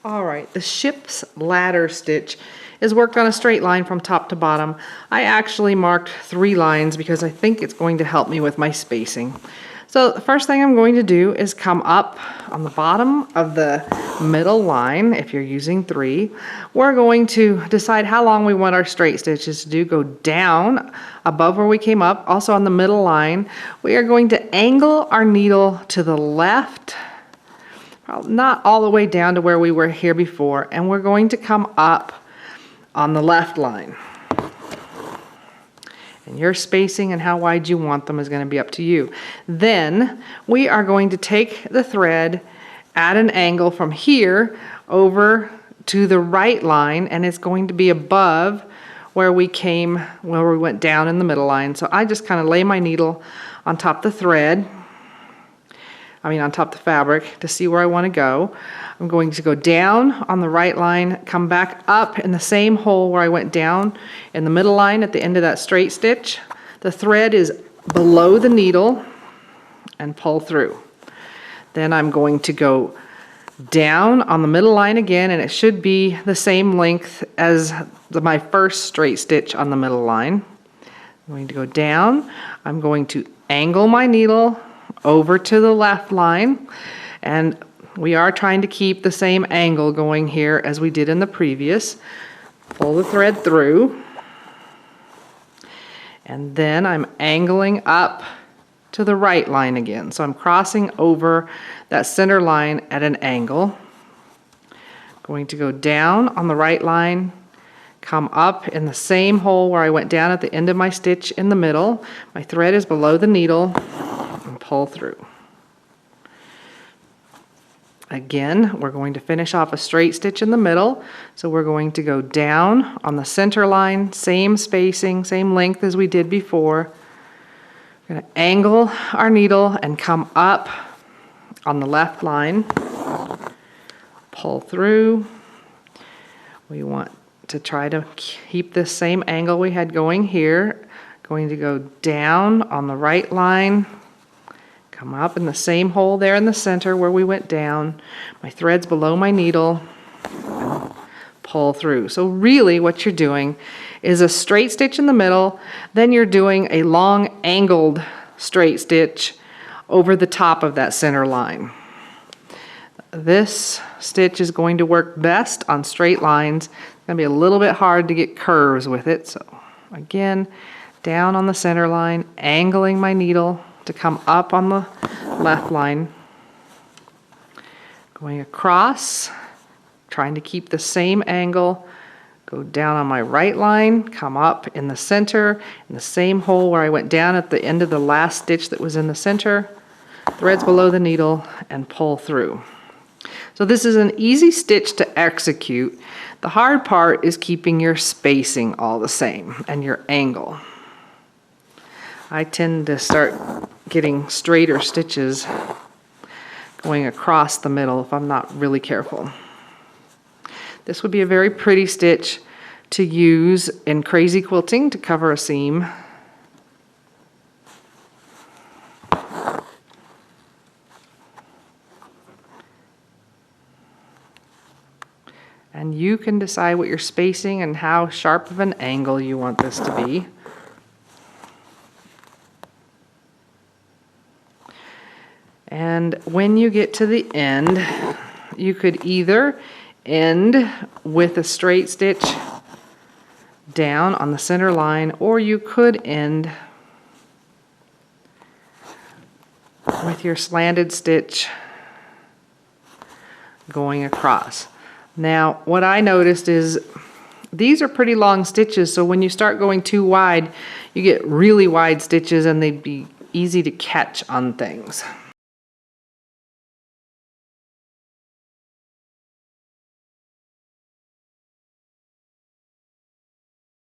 Alright, the ship's ladder stitch is worked on a straight line from top to bottom. I actually marked 3 lines because I think it's going to help me with my spacing. So the first thing I'm going to do is come up on the bottom of the middle line. If you're using 3, we're going to decide how long we want our straight stitches to do. Go down above where we came up. Also on the middle line, we are going to angle our needle to the left, not all the way down to where we were here before, and we're going to come up on the left line. And your spacing and how wide you want them is going to be up to you. Then we are going to take the thread at an angle from here over to the right line, and it's going to be above where we went down in the middle line. So I just kind of lay my needle on top of the thread, on top of the fabric to see where I want to go. I'm going to go down on the right line, come back up in the same hole where I went down in the middle line at the end of that straight stitch. The thread is below the needle and pull through. Then I'm going to go down on the middle line again, and it should be the same length as my first straight stitch on the middle line. I'm going to go down. I'm going to angle my needle over to the left line, and we are trying to keep the same angle going here as we did in the previous. Pull the thread through, and then I'm angling up to the right line again. So I'm crossing over that center line at an angle. Going to go down on the right line, come up in the same hole where I went down at the end of my stitch in the middle. My thread is below the needle, and pull through. Again, we're going to finish off a straight stitch in the middle. So we're going to go down on the center line, same spacing, same length as we did before. We're going to angle our needle and come up on the left line, pull through. We want to try to keep this same angle we had going here. Going to go down on the right line, come up in the same hole there in the center where we went down. My thread's below my needle, pull through. So really what you're doing is a straight stitch in the middle, then you're doing a long angled straight stitch over the top of that center line. This stitch is going to work best on straight lines. It's going to be a little bit hard to get curves with it. So again, down on the center line, angling my needle to come up on the left line, going across, trying to keep the same angle, go down on my right line, come up in the center, in the same hole where I went down at the end of the last stitch that was in the center, threads below the needle, and pull through. So this is an easy stitch to execute. The hard part is keeping your spacing all the same and your angle. I tend to start getting straighter stitches going across the middle if I'm not really careful. This would be a very pretty stitch to use in crazy quilting to cover a seam. And you can decide what your spacing and how sharp of an angle you want this to be. And when you get to the end, you could either end with a straight stitch down on the center line, or you could end with your slanted stitch going across. Now, what I noticed is these are pretty long stitches, so when you start going too wide, you get really wide stitches and they'd be easy to catch on things.